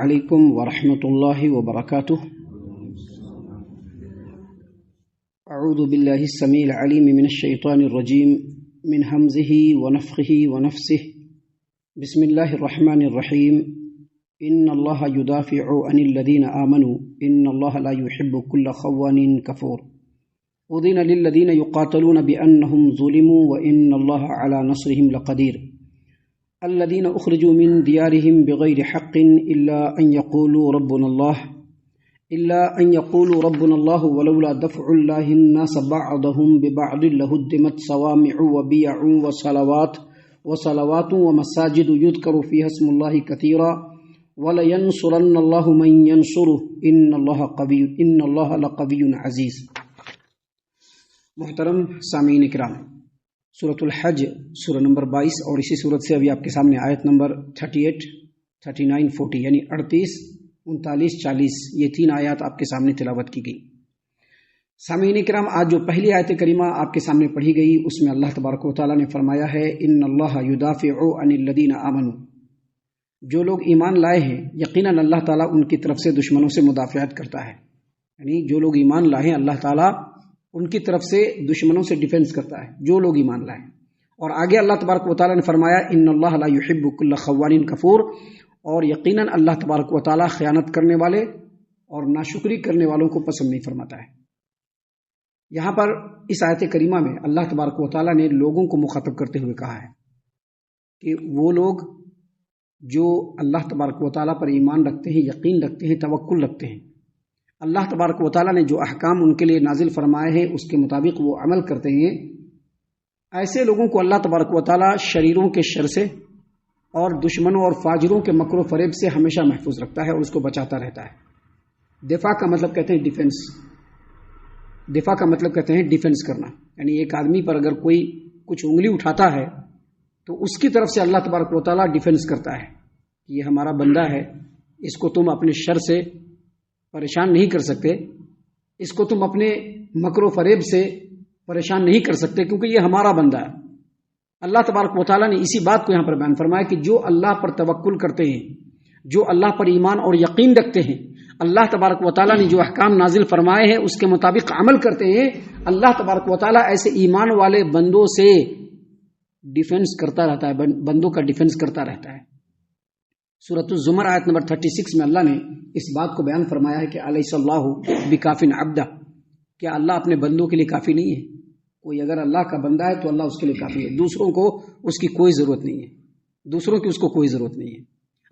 علیکم ورحمۃ اللہ وبرکاتہ۔ اعوذ باللہ السمیع العلیم من الشیطان الرجیم من ہمزہ ونفخہ ونفثہ۔ بسم اللہ الرحمن الرحیم۔ ان اللہ یدافع عن الذین آمنوا ان اللہ لا يحب كل خوان کفور۔ اذن للذین یقاتلون بأنہم ظلموا وان اللہ علی نصرہم لقدیر۔ الذين أخرجوا من ديارهم بغير حق إلا أن يقولوا ربنا الله ولولا دفع الله الناس بعضهم ببعض لهدمت صوامع وبيع وصلوات ومساجد يذكر فيها اسم الله كثيرا ولينصرن الله من ينصره إن الله لقوي عزيز۔ محترم سامعین کرام، سورۃ الحج سورہ نمبر 22 اور اسی سورت سے ابھی آپ کے سامنے آیت نمبر 38، 39، 40 یعنی 38، 39، 40 یہ تین آیات آپ کے سامنے تلاوت کی گئی۔ سامعین کرام، آج جو پہلی آیت کریمہ آپ کے سامنے پڑھی گئی اس میں اللہ تبارک و تعالیٰ نے فرمایا ہے ان اللہ یدافع عن الذین آمنوا۔ جو لوگ ایمان لائے ہیں یقیناً اللہ تعالیٰ ان کی طرف سے دشمنوں سے مدافعت کرتا ہے، یعنی جو لوگ ایمان لائے ہیں اللہ تعالیٰ ان کی طرف سے دشمنوں سے ڈیفنس کرتا ہے، جو لوگ ایمان لائیں۔ اور آگے اللہ تبارک و تعالیٰ نے فرمایا ان اللہ لا يحب كل خوان کفور، اور یقیناً اللہ تبارک و تعالیٰ خیانت کرنے والے اور ناشکری کرنے والوں کو پسند نہیں فرماتا ہے۔ یہاں پر اس آیت کریمہ میں اللہ تبارک و تعالیٰ نے لوگوں کو مخاطب کرتے ہوئے کہا ہے کہ وہ لوگ جو اللہ تبارک و تعالیٰ پر ایمان رکھتے ہیں، یقین رکھتے ہیں، توکل رکھتے ہیں، اللہ تبارک و تعالیٰ نے جو احکام ان کے لیے نازل فرمائے ہیں اس کے مطابق وہ عمل کرتے ہیں، ایسے لوگوں کو اللہ تبارک و تعالیٰ شریروں کے شر سے اور دشمنوں اور فاجروں کے مکر و فریب سے ہمیشہ محفوظ رکھتا ہے اور اس کو بچاتا رہتا ہے۔ دفاع کا مطلب کہتے ہیں ڈیفنس، دفاع کا مطلب کہتے ہیں ڈیفنس کرنا، یعنی ایک آدمی پر اگر کوئی کچھ انگلی اٹھاتا ہے تو اس کی طرف سے اللہ تبارک و تعالیٰ ڈیفنس کرتا ہے کہ یہ ہمارا بندہ ہے، اس کو تم اپنے شر سے پریشان نہیں کر سکتے، اس کو تم اپنے مکر و فریب سے پریشان نہیں کر سکتے کیونکہ یہ ہمارا بندہ ہے۔ اللہ تبارک و تعالیٰ نے اسی بات کو یہاں پر بیان فرمایا کہ جو اللہ پر توکل کرتے ہیں، جو اللہ پر ایمان اور یقین رکھتے ہیں، اللہ تبارک و تعالیٰ نے جو احکام نازل فرمائے ہیں اس کے مطابق عمل کرتے ہیں، اللہ تبارک و تعالیٰ ایسے ایمان والے بندوں سے ڈیفنس کرتا رہتا ہے، بندوں کا ڈیفنس کرتا رہتا ہے۔ سورۃ الزمر آیت نمبر 36 میں اللہ نے اس بات کو بیان فرمایا ہے کہ الیس اللہ بکاف عبدہ، کیا اللہ اپنے بندوں کے لیے کافی نہیں ہے؟ کوئی اگر اللہ کا بندہ ہے تو اللہ اس کے لیے کافی ہے، دوسروں کو اس کی کوئی ضرورت نہیں ہے، دوسروں کی اس کو کوئی ضرورت نہیں ہے۔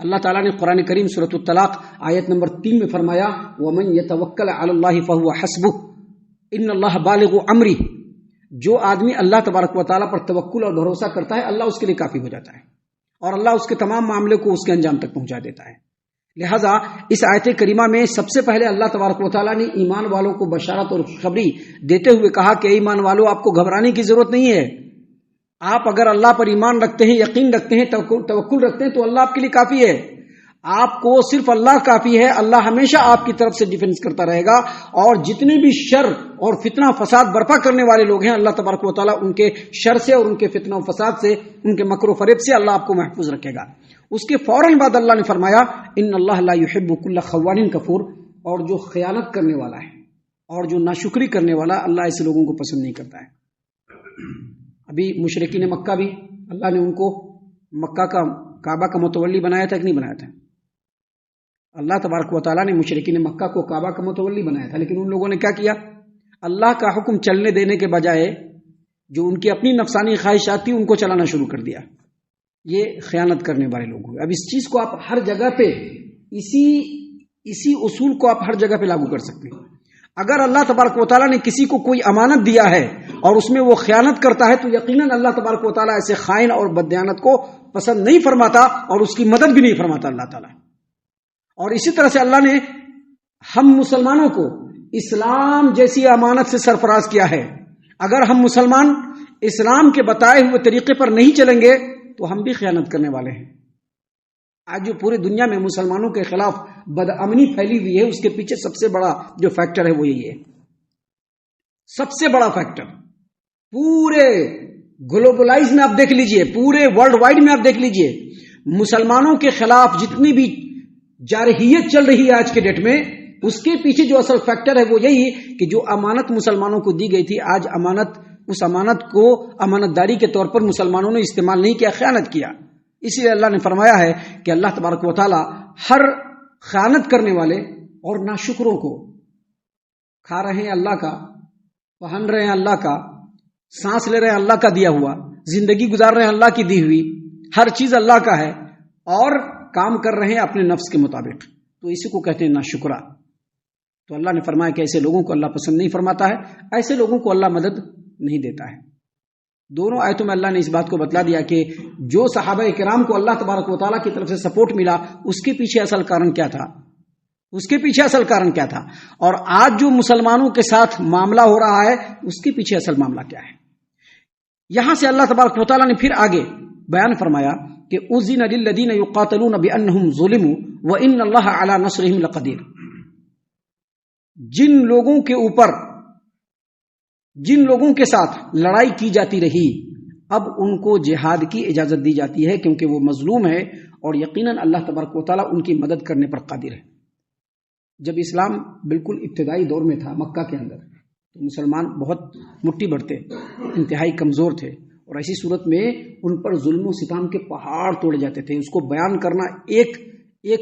اللہ تعالیٰ نے قرآن کریم سورۃ الطلاق آیت نمبر 3 میں فرمایا ومن یتوکل علی اللہ فہو حسبہ ان اللہ بالغ امرہ، جو آدمی اللہ تبارک و تعالیٰ پر توکل اور بھروسہ کرتا ہے اللہ اس کے لیے کافی ہو جاتا ہے اور اللہ اس کے تمام معاملے کو اس کے انجام تک پہنچا دیتا ہے۔ لہٰذا اس آیت کریمہ میں سب سے پہلے اللہ تبارک و تعالیٰ نے ایمان والوں کو بشارت اور خوشخبری دیتے ہوئے کہا کہ ایمان والوں آپ کو گھبرانے کی ضرورت نہیں ہے، آپ اگر اللہ پر ایمان رکھتے ہیں، یقین رکھتے ہیں، توکل رکھتے ہیں تو اللہ آپ کے لیے کافی ہے، آپ کو صرف اللہ کافی ہے، اللہ ہمیشہ آپ کی طرف سے ڈیفنس کرتا رہے گا، اور جتنے بھی شر اور فتنہ فساد برپا کرنے والے لوگ ہیں اللہ تبارک و تعالیٰ ان کے شر سے اور ان کے فتنہ و فساد سے، ان کے مکر و فریب سے اللہ آپ کو محفوظ رکھے گا۔ اس کے فوراً بعد اللہ نے فرمایا ان اللہ لا يحب كل خوان کفور، اور جو خیانت کرنے والا ہے اور جو ناشکری کرنے والا اللہ ایسے لوگوں کو پسند نہیں کرتا ہے۔ ابھی مشرکین مکہ بھی اللہ نے ان کو مکہ کا کعبہ کا متولی بنایا تھا کہ نہیں بنایا تھا؟ اللہ تبارک و تعالیٰ نے مشرکین مکہ کو کعبہ کا متولی بنایا تھا، لیکن ان لوگوں نے کیا کیا؟ اللہ کا حکم چلنے دینے کے بجائے جو ان کی اپنی نفسانی خواہشات تھی ان کو چلانا شروع کر دیا۔ یہ خیانت کرنے والے لوگ ہوئے۔ اب اس چیز کو آپ ہر جگہ پہ اسی اصول کو آپ ہر جگہ پہ لاگو کر سکتے ہیں۔ اگر اللہ تبارک و تعالیٰ نے کسی کو کوئی امانت دیا ہے اور اس میں وہ خیانت کرتا ہے تو یقیناً اللہ تبارک و تعالیٰ ایسے خائن اور بددیانت کو پسند نہیں فرماتا اور اس کی مدد بھی نہیں فرماتا اللہ تعالیٰ۔ اور اسی طرح سے اللہ نے ہم مسلمانوں کو اسلام جیسی امانت سے سرفراز کیا ہے۔ اگر ہم مسلمان اسلام کے بتائے ہوئے طریقے پر نہیں چلیں گے تو ہم بھی خیانت کرنے والے ہیں۔ آج جو پوری دنیا میں مسلمانوں کے خلاف بدامنی پھیلی ہوئی ہے اس کے پیچھے سب سے بڑا جو فیکٹر ہے وہ یہی ہے، سب سے بڑا فیکٹر۔ پورے گلوبلائز میں آپ دیکھ لیجئے، پورے ورلڈ وائڈ میں آپ دیکھ لیجئے، مسلمانوں کے خلاف جتنی بھی جارحیت چل رہی ہے آج کے ڈیٹ میں، اس کے پیچھے جو اصل فیکٹر ہے وہ یہی کہ جو امانت مسلمانوں کو دی گئی تھی، آج اس امانت کو امانت داری کے طور پر مسلمانوں نے استعمال نہیں کیا، خیانت کیا. اسی لیے اللہ نے فرمایا ہے کہ اللہ تبارک و تعالی ہر خیانت کرنے والے اور ناشکروں کو، کھا رہے ہیں اللہ کا، پہن رہے ہیں اللہ کا، سانس لے رہے ہیں اللہ کا دیا ہوا، زندگی گزار رہے ہیں اللہ کی دی ہوئی، ہر چیز اللہ کا ہے، اور کام کر رہے ہیں اپنے نفس کے مطابق، تو اسی کو کہتے ہیں ناشکرا. تو اللہ نے فرمایا کہ ایسے لوگوں کو اللہ پسند نہیں فرماتا ہے، ایسے لوگوں کو اللہ مدد نہیں دیتا ہے. دونوں آیتوں میں اللہ نے اس بات کو بتلا دیا کہ جو صحابہ کرام کو اللہ تبارک و تعالیٰ کی طرف سے سپورٹ ملا، اس کے پیچھے اصل کارن کیا تھا، اور آج جو مسلمانوں کے ساتھ معاملہ ہو رہا ہے اس کے پیچھے اصل معاملہ کیا ہے. یہاں سے اللہ تبارک و تعالیٰ نے پھر آگے بیان فرمایا کہ اذن للذین یقاتلون بانہم ظلموا وان اللہ علی نصرہم لقدیر. جن لوگوں کے ساتھ لڑائی کی جاتی رہی، اب ان کو جہاد کی اجازت دی جاتی ہے، کیونکہ وہ مظلوم ہے اور یقیناً اللہ تبارک و تعالیٰ ان کی مدد کرنے پر قادر ہے. جب اسلام بالکل ابتدائی دور میں تھا مکہ کے اندر، تو مسلمان بہت مٹھی بھر تھے، انتہائی کمزور تھے، اور ایسی صورت میں ان پر ظلم و ستم کے پہاڑ توڑے جاتے تھے. اس کو بیان کرنا ایک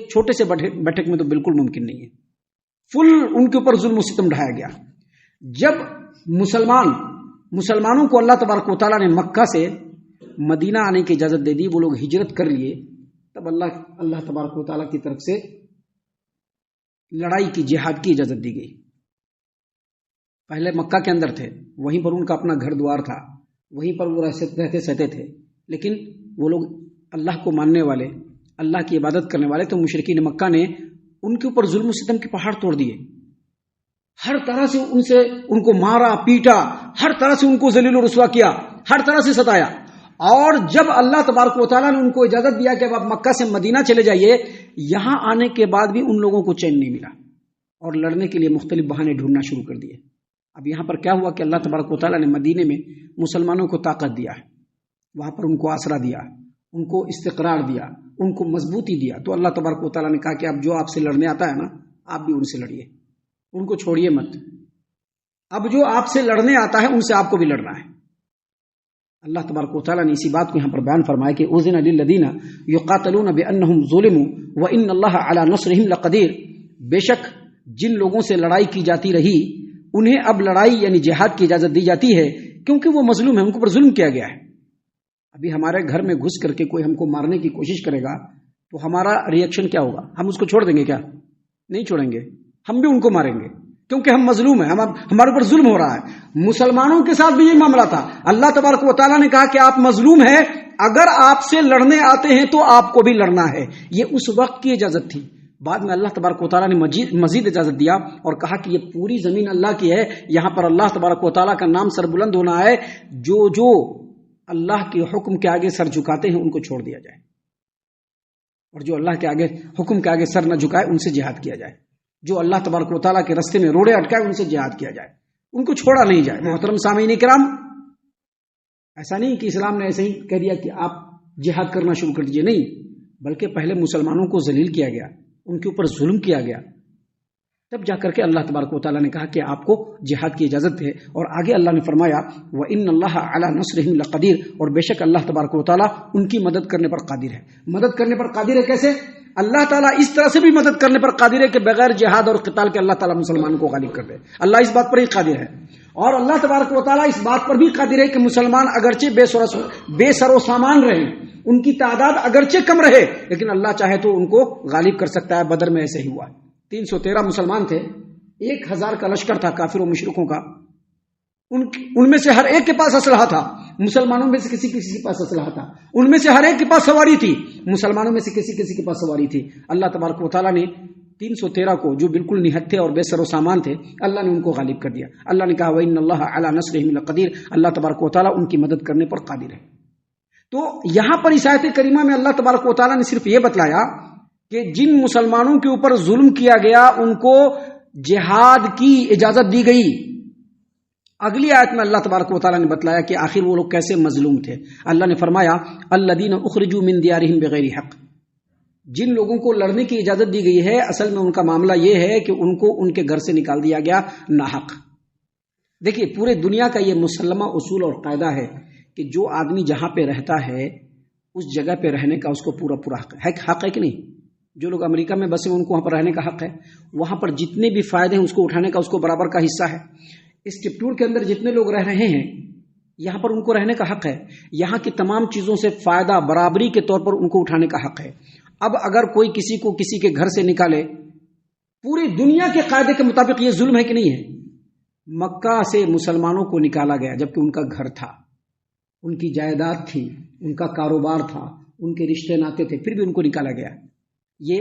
چھوٹے سے بیٹھک میں تو بالکل ممکن نہیں ہے. فل ان کے اوپر ظلم و ستم ڈھایا گیا. جب مسلمانوں کو اللہ تبارک و تعالیٰ نے مکہ سے مدینہ آنے کی اجازت دے دی، وہ لوگ ہجرت کر لیے، تب اللہ تبارک و تعالیٰ کی طرف سے لڑائی کی، جہاد کی اجازت دی گئی. پہلے مکہ کے اندر تھے، وہیں پر ان کا اپنا گھر دوار تھا، وہیں پر وہ رہتے سہتے تھے، لیکن وہ لوگ اللہ کو ماننے والے، اللہ کی عبادت کرنے والے، تو مشرکین مکہ نے ان کے اوپر ظلم و ستم کے پہاڑ توڑ دیے. ہر طرح سے ان کو مارا پیٹا، ہر طرح سے ان کو ذلیل و رسوا کیا، ہر طرح سے ستایا. اور جب اللہ تبارک و تعالیٰ نے ان کو اجازت دیا کہ اب آپ مکہ سے مدینہ چلے جائیے، یہاں آنے کے بعد بھی ان لوگوں کو چین نہیں ملا اور لڑنے کے لیے مختلف بہانے ڈھونڈنا شروع کر دیے. اب یہاں پر کیا ہوا کہ اللہ تبارک و تعالیٰ نے مدینے میں مسلمانوں کو طاقت دیا ہے، وہاں پر ان کو آسرا دیا، ان کو استقرار دیا، ان کو مضبوطی دیا. تو اللہ تبارک و تعالیٰ نے کہا کہ اب جو آپ سے لڑنے آتا ہے نا، آپ بھی ان سے لڑیے، ان کو چھوڑیے مت. اب جو آپ سے لڑنے آتا ہے ان سے آپ کو بھی لڑنا ہے. اللہ تبارک و تعالیٰ نے اسی بات کو یہاں پر بیان فرمایا کہ اذن للذین یقاتلون بانہم ظلموا وان اللہ علی نصرہم لقدیر. بے شک جن لوگوں سے لڑائی کی جاتی رہی، انہیں اب لڑائی یعنی جہاد کی اجازت دی جاتی ہے، کیونکہ وہ مظلوم ہیں، ان کو پر ظلم کیا گیا ہے. ابھی ہمارے گھر میں گھس کر کے کوئی ہم کو مارنے کی کوشش کرے گا تو ہمارا ری ایکشن کیا ہوگا؟ ہم اس کو چھوڑ دیں گے کیا؟ نہیں چھوڑیں گے، ہم بھی ان کو ماریں گے، کیونکہ ہم مظلوم ہیں، ہمارے اوپر ظلم ہو رہا ہے. مسلمانوں کے ساتھ بھی یہ معاملہ تھا. اللہ تبارک و تعالیٰ نے کہا کہ آپ مظلوم ہیں، اگر آپ سے لڑنے آتے ہیں تو آپ کو بھی لڑنا ہے. یہ اس وقت کی اجازت تھی. بعد میں اللہ تبارک و تعالیٰ نے مزید اجازت دیا اور کہا کہ یہ پوری زمین اللہ کی ہے، یہاں پر اللہ تبارک و تعالیٰ کا نام سربلند ہونا ہے. جو اللہ کے حکم کے آگے سر جھکاتے ہیں ان کو چھوڑ دیا جائے، اور جو اللہ کے آگے حکم کے آگے سر نہ جھکائے ان سے جہاد کیا جائے. جو اللہ تبارک و تعالیٰ کے رستے میں روڑے اٹکائے ان سے جہاد کیا جائے، ان کو چھوڑا نہیں جائے. محترم سامعین کرام، ایسا نہیں کہ اسلام نے ایسے ہی کہہ دیا کہ آپ جہاد کرنا شروع کر دیجئے، نہیں، بلکہ پہلے مسلمانوں کو ذلیل کیا گیا، ان کے اوپر ظلم کیا گیا، تب جا کر کے اللہ تبارک و تعالیٰ نے کہا کہ آپ کو جہاد کی اجازت ہے. اور آگے اللہ نے فرمایا وَإِنَّ اللَّهَ عَلَى نَصْرِهِمْ لَقَدِيرٌ، اور بے شک اللہ تبارک و تعالیٰ ان کی مدد کرنے پر قادر ہے. مدد کرنے پر قادر ہے کیسے؟ اللہ تعالیٰ اس طرح سے بھی مدد کرنے پر قادر ہے کہ بغیر جہاد اور قتال کے اللہ تعالیٰ مسلمانوں کو غالب کر دے. اللہ اس بات پر ہی قادر ہے. اور اللہ تبارک و تعالیٰ اس بات پر بھی قادر ہے کہ مسلمان اگرچہ بے سر و سامان رہیں، ان کی تعداد اگرچہ کم رہے، لیکن اللہ چاہے تو ان کو غالب کر سکتا ہے. بدر میں ایسے ہی ہوا. 313 مسلمان تھے، 1000 کا لشکر تھا کافر و مشرکوں کا. ان میں سے ہر ایک کے پاس اسلحہ تھا، مسلمانوں میں سے کسی کے پاس اسلحہ تھا. ان میں سے ہر ایک کے پاس سواری تھی، مسلمانوں میں سے کسی کے پاس سواری تھی. اللہ تبارک و تعالیٰ نے 313 کو جو بالکل نہت تھے اور بے سر و سامان تھے، اللہ نے ان کو غالب کر دیا. اللہ نے کہا وَإِنَّ اللَّهَ عَلَى نَصْرِهِمْ لَقَدِيرٌ، اللہ تبارک و تعالیٰ ان کی مدد کرنے پر قادر ہے. تو یہاں پر اس آیت کریمہ میں اللہ تبارک و تعالیٰ نے صرف یہ بتلایا کہ جن مسلمانوں کے اوپر ظلم کیا گیا ان کو جہاد کی اجازت دی گئی. اگلی آیت میں اللہ تبارک و تعالیٰ نے بتلایا کہ آخر وہ لوگ کیسے مظلوم تھے. اللہ نے فرمایا الذین اخرجوا من دیارہم بغیر حق، جن لوگوں کو لڑنے کی اجازت دی گئی ہے اصل میں ان کا معاملہ یہ ہے کہ ان کو ان کے گھر سے نکال دیا گیا ناحق۔ دیکھیے پورے دنیا کا یہ مسلمہ اصول اور قاعدہ ہے کہ جو آدمی جہاں پہ رہتا ہے اس جگہ پہ رہنے کا اس کو پورا حق ہے کہ نہیں؟ جو لوگ امریکہ میں بسے ان کو وہاں پر رہنے کا حق ہے، وہاں پر جتنے بھی فائدے ہیں اس کو اٹھانے کا اس کو برابر کا حصہ ہے۔ اس ٹپٹور کے اندر جتنے لوگ رہ رہے ہیں یہاں پر ان کو رہنے کا حق ہے، یہاں کی تمام چیزوں سے فائدہ برابری کے طور پر ان کو اٹھانے کا حق ہے۔ اب اگر کوئی کسی کو کسی کے گھر سے نکالے، پوری دنیا کے قاعدے کے مطابق یہ ظلم ہے کہ نہیں ہے؟ مکہ سے مسلمانوں کو نکالا گیا جبکہ ان کا گھر تھا، ان کی جائیداد تھی، ان کا کاروبار تھا، ان کے رشتے ناتے تھے، پھر بھی ان کو نکالا گیا۔ یہ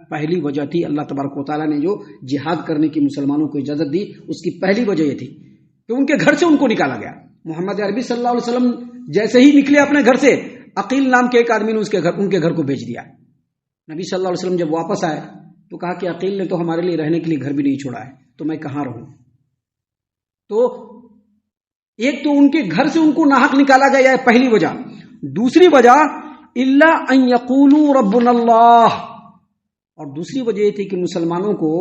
پہلی وجہ تھی اللہ تبارک و تعالیٰ نے جو جہاد کرنے کی مسلمانوں کو اجازت دی، اس کی پہلی وجہ یہ تھی کہ ان کے گھر سے ان کو نکالا گیا۔ محمد عربی صلی اللہ علیہ وسلم جیسے ہی نکلے اپنے گھر سے، عقیل نام کے ایک آدمی نے ان کے گھر کو بھیج دیا۔ نبی صلی اللہ علیہ وسلم جب واپس آئے تو کہا کہ عقیل نے تو ہمارے لیے رہنے کے لیے گھر بھی نہیں چھوڑا ہے، تو میں کہاں رہوں؟ تو ایک تو ان کے گھر سے ان کو ناحق نکالا گیا ہے، پہلی وجہ۔ دوسری وجہ الا ان یقولوا ربنا اللہ، اور دوسری وجہ یہ تھی کہ مسلمانوں کو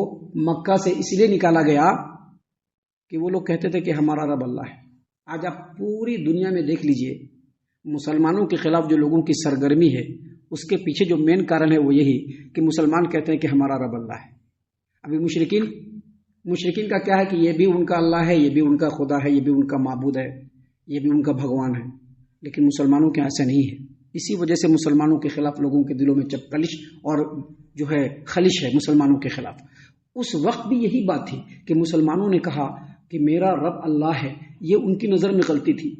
مکہ سے اس لیے نکالا گیا کہ وہ لوگ کہتے تھے کہ ہمارا رب اللہ ہے۔ آج آپ پوری دنیا میں دیکھ لیجئے مسلمانوں کے خلاف جو لوگوں کی سرگرمی ہے اس کے پیچھے جو مین کارن ہے وہ یہی کہ مسلمان کہتے ہیں کہ ہمارا رب اللہ ہے۔ ابھی مشرکین کا کیا ہے کہ یہ بھی ان کا اللہ ہے، یہ بھی ان کا خدا ہے، یہ بھی ان کا معبود ہے، یہ بھی ان کا بھگوان ہے، لیکن مسلمانوں کے ایسا نہیں ہے۔ اسی وجہ سے مسلمانوں کے خلاف لوگوں کے دلوں میں چپکلش اور جو ہے خلش ہے مسلمانوں کے خلاف۔ اس وقت بھی یہی بات تھی کہ مسلمانوں نے کہا کہ میرا رب اللہ ہے، یہ ان کی نظر میں غلطی تھی،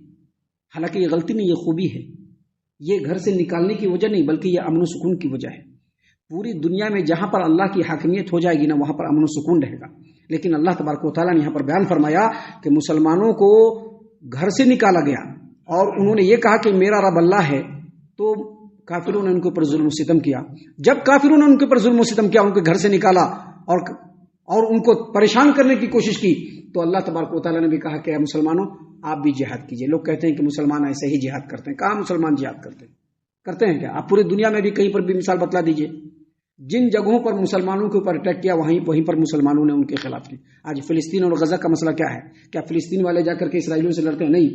حالانکہ یہ غلطی نہیں، یہ خوبی ہے، یہ گھر سے نکالنے کی وجہ نہیں بلکہ یہ امن و سکون کی وجہ ہے۔ پوری دنیا میں جہاں پر اللہ کی حاکمیت ہو جائے گی نا وہاں پر امن و سکون رہے گا، لیکن اللہ تبارک و تعالیٰ نے یہاں پر بیان فرمایا کہ مسلمانوں کو گھر سے نکالا گیا اور انہوں نے یہ کہا کہ میرا رب اللہ ہے، تو کافروں نے ان کے اوپر ظلم و ستم کیا۔ جب کافروں نے ان کے اوپر ظلم و ستم کیا، ان کے گھر سے نکالا اور ان کو پریشان کرنے کی کوشش کی، تو اللہ تبارک و تعالیٰ نے بھی کہا کہ اے مسلمانوں آپ بھی جہاد کیجئے۔ لوگ کہتے ہیں کہ مسلمان ایسے ہی جہاد کرتے ہیں، کہاں مسلمان جہاد کرتے ہیں کیا؟ آپ پوری دنیا میں بھی کہیں پر بھی مثال بتلا دیجئے، جن جگہوں پر مسلمانوں کے اوپر اٹیک کیا وہیں پر مسلمانوں نے ان کے خلاف کی۔ آج فلسطین اور غزہ کا مسئلہ کیا ہے؟ کیا فلسطین والے جا کر کے اسرائیلیوں سے لڑتے ہیں؟ نہیں،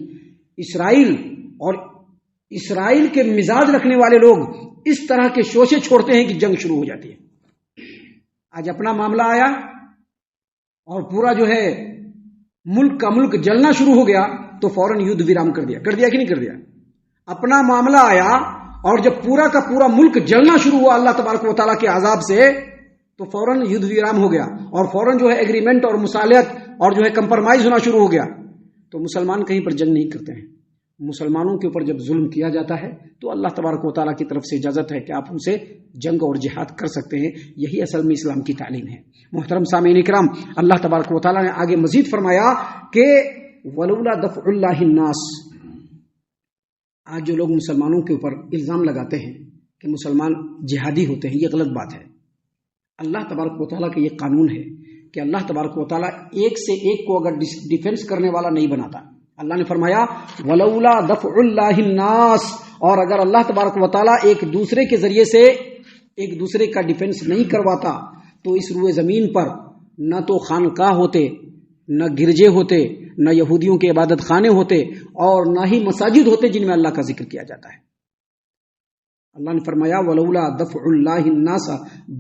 اسرائیل کے مزاج رکھنے والے لوگ اس طرح کے شوشے چھوڑتے ہیں کہ جنگ شروع ہو جاتی ہے۔ آج اپنا معاملہ آیا اور پورا جو ہے ملک کا ملک جلنا شروع ہو گیا تو فوراً یدھ ویرام کر دیا کہ نہیں کر دیا؟ اپنا معاملہ آیا اور جب پورا کا پورا ملک جلنا شروع ہوا اللہ تبارک و تعالیٰ کے عذاب سے تو فوراً یدھ ویرام ہو گیا اور فوراً جو ہے ایگریمنٹ اور مصالحت اور جو ہے کمپرمائز ہونا شروع ہو گیا۔ تو مسلمان کہیں پر جنگ نہیں کرتے ہیں۔ مسلمانوں کے اوپر جب ظلم کیا جاتا ہے تو اللہ تبارک و تعالیٰ کی طرف سے اجازت ہے کہ آپ ان سے جنگ اور جہاد کر سکتے ہیں۔ یہی اصل میں اسلام کی تعلیم ہے۔ محترم سامعین کرام، اللہ تبارک و تعالیٰ نے آگے مزید فرمایا کہ ولولا دفع اللہ الناس، آج جو لوگ مسلمانوں کے اوپر الزام لگاتے ہیں کہ مسلمان جہادی ہوتے ہیں، یہ غلط بات ہے۔ اللہ تبارک و تعالیٰ کا یہ قانون ہے کہ اللہ تبارک و تعالیٰ ایک سے ایک کو اگر ڈیفنس کرنے والا نہیں بناتا۔ اللہ نے فرمایا ولولا دفع اللہ الناس، اور اگر اللہ تبارک و تعالیٰ ایک دوسرے کے ذریعے سے ایک دوسرے کا ڈیفنس نہیں کرواتا تو اس روئے زمین پر نہ تو خانقاہ ہوتے، نہ گرجے ہوتے، نہ یہودیوں کے عبادت خانے ہوتے، اور نہ ہی مساجد ہوتے جن میں اللہ کا ذکر کیا جاتا ہے۔ اللہ نے فرمایا ولولا دفع اللہ الناس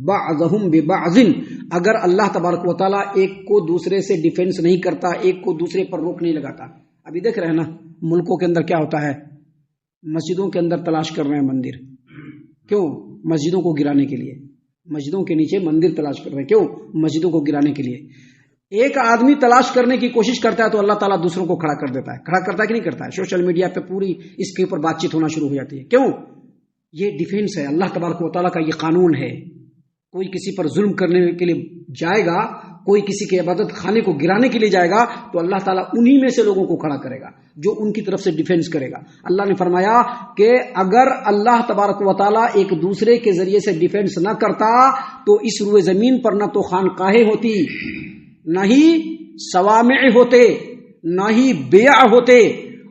بعضهم ببعض، اگر اللہ تبارک و تعالیٰ ایک کو دوسرے سے ڈیفنس نہیں کرتا، ایک کو دوسرے پر روک نہیں لگاتا۔ ابھی دیکھ رہے ہیں نا ملکوں کے اندر کیا ہوتا ہے، مسجدوں کے اندر تلاش کر رہے ہیں مندر، کیوں؟ مسجدوں کو گرانے کے لیے، مسجدوں کے نیچے مندر تلاش کر رہے ہیں، کیوں؟ مسجدوں کو گرانے کے لیے۔ ایک آدمی تلاش کرنے کی کوشش کرتا ہے تو اللہ تعالیٰ دوسروں کو کھڑا کر دیتا ہے۔ کھڑا کرتا ہے کہ نہیں کرتا ہے؟ سوشل میڈیا پہ پوری اس کے اوپر بات چیت ہونا شروع ہو جاتی ہے، کیوں؟ یہ ڈیفینس ہے، اللہ تبارک و تعالیٰ کا یہ قانون ہے۔ کوئی کسی پر ظلم کرنے کے لیے جائے گا، کوئی کسی کے عبادت خانے کو گرانے کے لیے جائے گا تو اللہ تعالیٰ انہی میں سے لوگوں کو کھڑا کرے گا جو ان کی طرف سے ڈیفینس کرے گا۔ اللہ نے فرمایا کہ اگر اللہ تبارک و تعالیٰ ایک دوسرے کے ذریعے سے ڈیفینس نہ کرتا تو اس روئے زمین پر نہ تو خانقاہیں ہوتی، نہ ہی صوامع ہوتے، نہ ہی بیع ہوتے،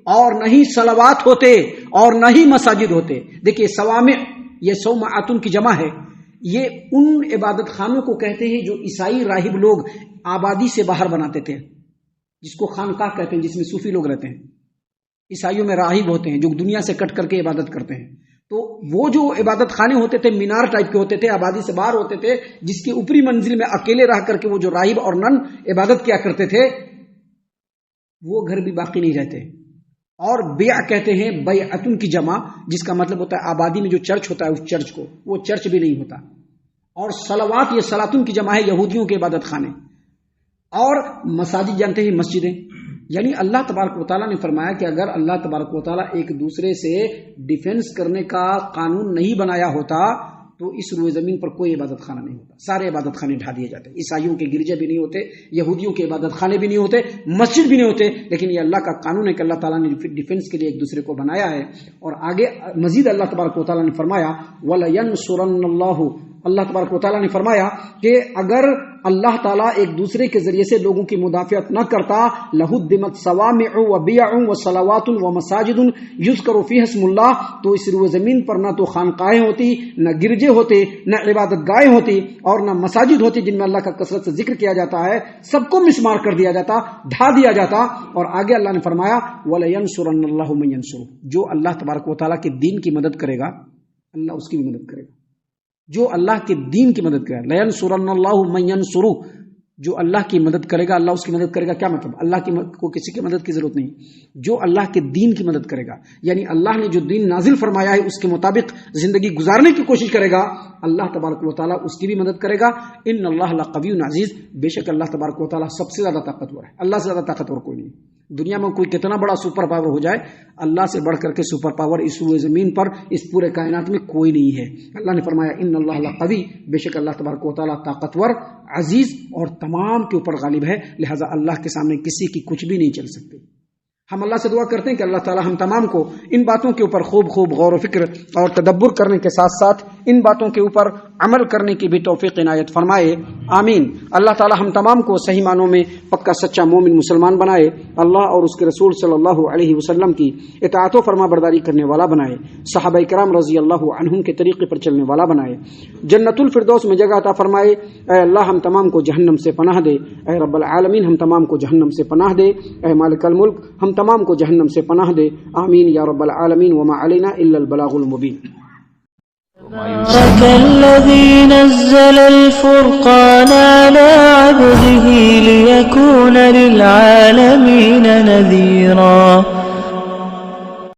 اور نہ ہی صلوات ہوتے، اور نہ ہی مساجد ہوتے۔ دیکھیے یہ صومعۃ کی جمع ہے، یہ ان عبادت خانوں کو کہتے ہیں جو عیسائی راہب لوگ آبادی سے باہر بناتے تھے، جس کو خانقاہ کہتے ہیں، جس میں صوفی لوگ رہتے ہیں۔ عیسائیوں میں راہب ہوتے ہیں جو دنیا سے کٹ کر کے عبادت کرتے ہیں، تو وہ جو عبادت خانے ہوتے تھے مینار ٹائپ کے ہوتے تھے، آبادی سے باہر ہوتے تھے، جس کی اوپری منزل میں اکیلے رہ کر کے وہ جو راہب اور نن عبادت کیا کرتے تھے، وہ گھر بھی باقی نہیں رہتے۔ اور بیع کہتے ہیں بیعتن کی جمع، جس کا مطلب ہوتا ہے آبادی میں جو چرچ ہوتا ہے اس چرچ کو، وہ چرچ بھی نہیں ہوتا۔ اور صلوات، یہ صلاتن کی جمع ہے، یہودیوں کے عبادت خانے۔ اور مساجد جانتے ہیں مسجدیں، یعنی اللہ تبارک و تعالیٰ نے فرمایا کہ اگر اللہ تبارک و تعالیٰ ایک دوسرے سے ڈیفنس کرنے کا قانون نہیں بنایا ہوتا تو اس روئے زمین پر کوئی عبادت خانہ نہیں ہوتا، سارے عبادت خانے ڈھا دیے جاتے، عیسائیوں کے گرجے بھی نہیں ہوتے، یہودیوں کے عبادت خانے بھی نہیں ہوتے، مسجد بھی نہیں ہوتے، لیکن یہ اللہ کا قانون ہے کہ اللہ تعالیٰ نے ڈیفنس کے لیے ایک دوسرے کو بنایا ہے۔ اور آگے مزید اللہ تبارک و تعالیٰ نے فرمایا وَلَيَنْصُرَنَّ اللَّهُ، اللہ تبارک و تعالیٰ نے فرمایا کہ اگر اللہ تعالیٰ ایک دوسرے کے ذریعے سے لوگوں کی مدافعت نہ کرتا، لَهُدِّمَتْ صَوَامِعُ وَبِيَعٌ وَصَلَوَاتٌ وَمَسَاجِدٌ يُذْكَرُ فِيهَا اسْمُ اللَّهِ، تو اس روئے زمین پر نہ تو خانقاہیں ہوتی، نہ گرجے ہوتے، نہ عبادت گاہیں ہوتی، اور نہ مساجد ہوتی جن میں اللہ کا کثرت سے ذکر کیا جاتا ہے، سب کو مسمار کر دیا جاتا، ڈھا دیا جاتا۔ اور آگے اللہ نے فرمایا وَلَيَنْصُرَنَّ اللَّهُ مَن يَنْصُرُهُ، جو اللہ تبارک و تعالیٰ کے دین کی مدد کرے گا اللہ اس کی بھی مدد کرے گا، جو اللہ کے دین کی مدد کرے گا۔ لَيَنْصُرَنَّ اللَّهُ مَن يَنْصُرُهُ، جو اللہ کی مدد کرے گا اللہ اس کی مدد کرے گا۔ کیا مطلب؟ اللہ کی کو کسی کی مدد کی ضرورت نہیں، جو اللہ کے دین کی مدد کرے گا، یعنی اللہ نے جو دین نازل فرمایا ہے اس کے مطابق زندگی گزارنے کی کوشش کرے گا، اللہ تبارک و تعالیٰ اس کی بھی مدد کرے گا۔ ان اللہ لقوی عزیز، بے شک اللہ تبارک و تعالیٰ سب سے زیادہ طاقتور ہے، اللہ سے زیادہ طاقتور کوئی نہیں۔ دنیا میں کوئی کتنا بڑا سپر پاور ہو جائے، اللہ سے بڑھ کر کے سپر پاور اس روئے زمین پر، اس پورے کائنات میں کوئی نہیں ہے۔ اللہ نے فرمایا ان اللہ لقوی، بے شک اللہ تبارک و تعالیٰ طاقتور، عزیز اور تمام کے اوپر غالب ہے، لہذا اللہ کے سامنے کسی کی کچھ بھی نہیں چل سکتی۔ ہم اللہ سے دعا کرتے ہیں کہ اللہ تعالی ہم تمام کو ان باتوں کے اوپر خوب غور و فکر اور تدبر کرنے کے ساتھ ساتھ ان باتوں کے اوپر عمل کرنے کی بھی توفیق عنایت فرمائے، آمین۔ اللہ تعالی ہم تمام کو صحیح معنوں میں پکا سچا مومن مسلمان بنائے، اللہ اور اس کے رسول صلی اللہ علیہ وسلم کی اطاعت و فرما برداری کرنے والا بنائے، صحابہ کرام رضی اللہ عنہم کے طریقے پر چلنے والا بنائے، جنت الفردوس میں جگہ عطا فرمائے۔ اے اللہ ہم تمام کو جہنم سے پناہ دے، اے رب العالمین ہم تمام کو جہنم سے پناہ دے، اے مالک الملک ہم تمام کو جہنم سے پناہ دے، آمین یا رب العالمین۔ وما علینا الا البلاغ المبین۔ تبارك الذي نزل الفرقان على عبده ليكون للعالمين نذيرا